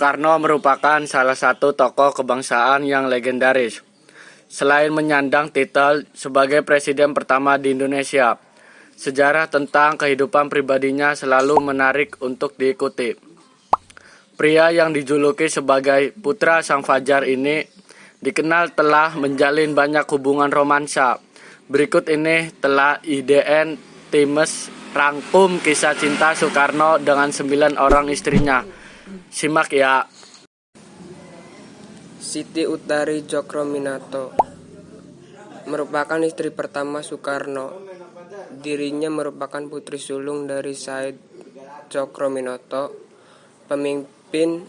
Soekarno merupakan salah satu tokoh kebangsaan yang legendaris. Selain menyandang titel sebagai presiden pertama di Indonesia, sejarah tentang kehidupan pribadinya selalu menarik untuk diikuti. Pria yang dijuluki sebagai Putra Sang Fajar ini dikenal telah menjalin banyak hubungan romansa. Berikut ini telah IDN Times rangkum kisah cinta Soekarno dengan 9 orang istrinya. Simak ya. Siti Utari Cokroaminoto merupakan istri pertama Soekarno. Dirinya merupakan putri sulung dari Said Cokroaminoto, pemimpin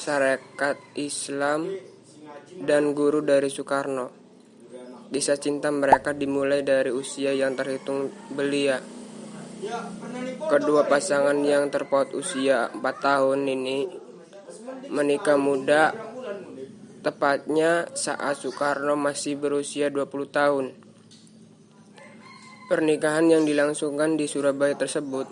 Sarekat Islam dan guru dari Soekarno. Kisah cinta mereka dimulai dari usia yang terhitung belia. Kedua pasangan yang terpaut usia 4 tahun ini menikah muda, tepatnya saat Soekarno masih berusia 20 tahun. Pernikahan yang dilangsungkan di Surabaya tersebut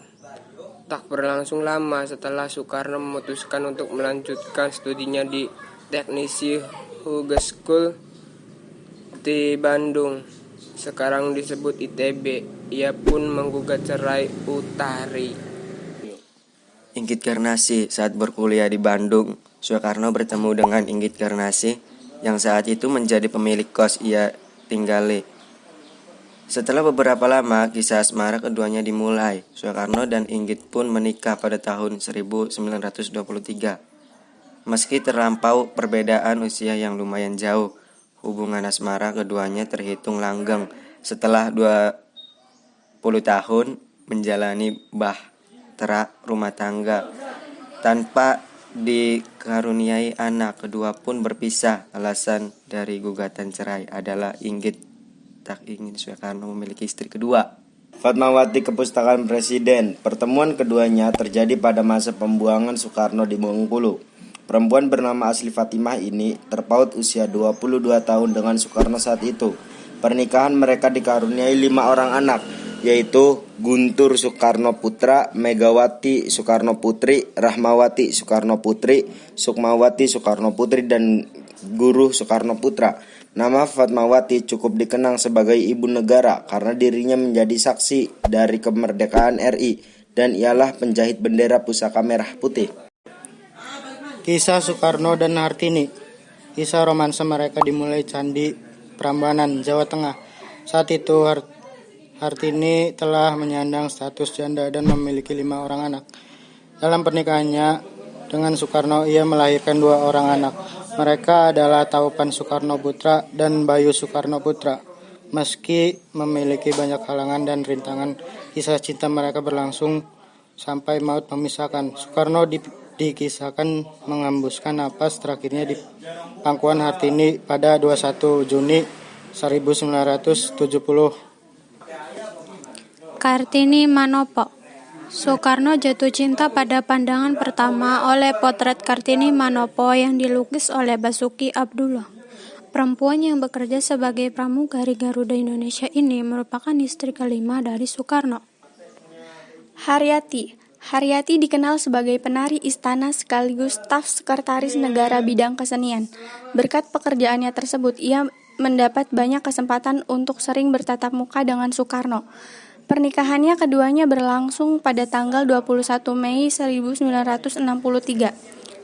tak berlangsung lama setelah Soekarno memutuskan untuk melanjutkan studinya di Teknisi Hughes School di Bandung, sekarang disebut ITB. Ia pun menggugat cerai Utari. Inggit Garnasih. Saat berkuliah di Bandung, Soekarno bertemu dengan Inggit Garnasih yang saat itu menjadi pemilik kos ia tinggali. Setelah beberapa lama, kisah asmara keduanya dimulai. Soekarno dan Inggit pun menikah pada tahun 1923. Meski terlampau perbedaan usia yang lumayan jauh, hubungan asmara keduanya terhitung langgeng setelah 20 tahun menjalani bahtera rumah tangga. Tanpa dikaruniai anak, kedua pun berpisah. Alasan dari gugatan cerai adalah Inggit tak ingin Soekarno memiliki istri kedua. Fatmawati Kepustakaan Presiden. Pertemuan keduanya terjadi pada masa pembuangan Soekarno di Bengkulu. Perempuan bernama asli Fatimah ini terpaut usia 22 tahun dengan Soekarno saat itu. Pernikahan mereka dikaruniai 5 orang anak, yaitu Guntur Soekarno Putra, Megawati Soekarno Putri, Rahmawati Soekarno Putri, Sukmawati Soekarno Putri, dan Guru Soekarno Putra. Nama Fatmawati cukup dikenang sebagai ibu negara karena dirinya menjadi saksi dari kemerdekaan RI dan ialah penjahit bendera pusaka merah putih. Kisah Soekarno dan Hartini. Kisah romansa mereka dimulai Candi Prambanan, Jawa Tengah. Saat itu Hartini telah menyandang status janda dan memiliki 5 orang anak. Dalam pernikahannya dengan Soekarno, ia melahirkan 2 orang anak. Mereka adalah Taupan Soekarno Putra dan Bayu Soekarno Putra. Meski memiliki banyak halangan dan rintangan, kisah cinta mereka berlangsung sampai maut memisahkan. Soekarno dikisahkan mengembuskan napas terakhirnya di pangkuan Hartini pada 21 Juni 1970. Kartini Manopo. Soekarno jatuh cinta pada pandangan pertama oleh potret Kartini Manopo yang dilukis oleh Basuki Abdullah. Perempuan yang bekerja sebagai pramugari Garuda Indonesia ini merupakan istri kelima dari Soekarno. Haryati dikenal sebagai penari istana sekaligus staf sekretaris negara bidang kesenian. Berkat pekerjaannya tersebut, ia mendapat banyak kesempatan untuk sering bertatap muka dengan Soekarno. Pernikahannya keduanya berlangsung pada tanggal 21 Mei 1963.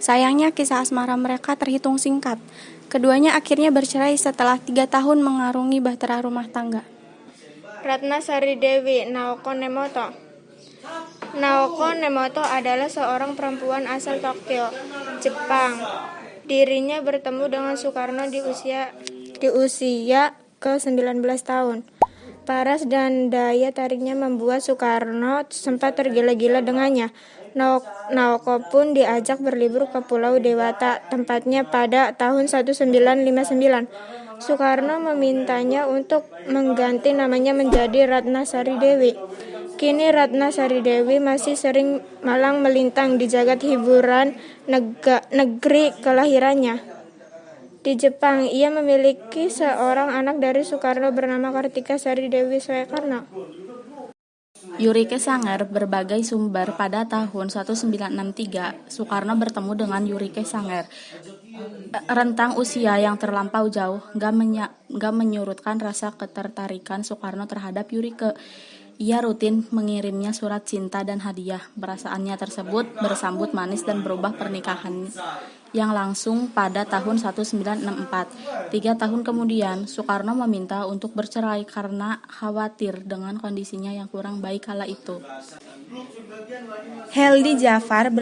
Sayangnya kisah asmara mereka terhitung singkat. Keduanya akhirnya bercerai setelah 3 tahun mengarungi bahtera rumah tangga. Ratna Sari Dewi Naoko Nemoto. Naoko Nemoto adalah seorang perempuan asal Tokyo, Jepang. Dirinya bertemu dengan Soekarno di usia ke-19 tahun. Paras dan daya tariknya membuat Soekarno sempat tergila-gila dengannya. Naoko pun diajak berlibur ke Pulau Dewata, tempatnya pada tahun 1959. Soekarno memintanya untuk mengganti namanya menjadi Ratna Sari Dewi. Kini Ratna Sari Dewi masih sering malang melintang di jagat hiburan negeri kelahirannya. Di Jepang, ia memiliki seorang anak dari Soekarno bernama Kartika Sari Dewi Soekarno. Yurike Sanger berbagai sumber. Pada tahun 1963, Soekarno bertemu dengan Yurike Sanger. Rentang usia yang terlampau jauh gak menyurutkan rasa ketertarikan Soekarno terhadap Yurike. Ia rutin mengirimnya surat cinta dan hadiah. Perasaannya tersebut bersambut manis dan berubah pernikahan yang langsung pada tahun 1964. 3 tahun kemudian, Soekarno meminta untuk bercerai karena khawatir dengan kondisinya yang kurang baik kala itu. Heldi Jafar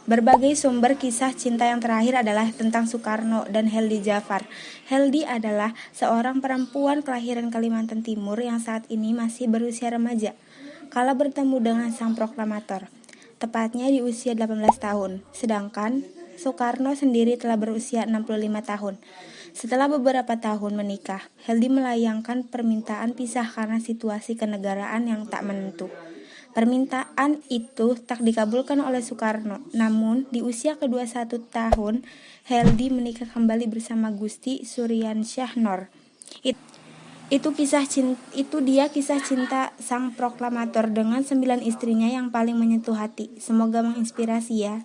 berbagai sumber kisah cinta yang terakhir adalah tentang Soekarno dan Heldi Jafar. Heldi adalah seorang perempuan kelahiran Kalimantan Timur yang saat ini masih berusia remaja kala bertemu dengan sang proklamator, tepatnya di usia 18 tahun. Sedangkan Soekarno sendiri telah berusia 65 tahun. Setelah beberapa tahun menikah, Heldi melayangkan permintaan pisah karena situasi kenegaraan yang tak menentu. Permintaan itu tak dikabulkan oleh Soekarno. Namun, di usia ke-21 tahun, Heldi menikah kembali bersama Gusti Suryansyah Nor. Itu dia kisah cinta sang proklamator dengan 9 istrinya yang paling menyentuh hati. Semoga menginspirasi ya.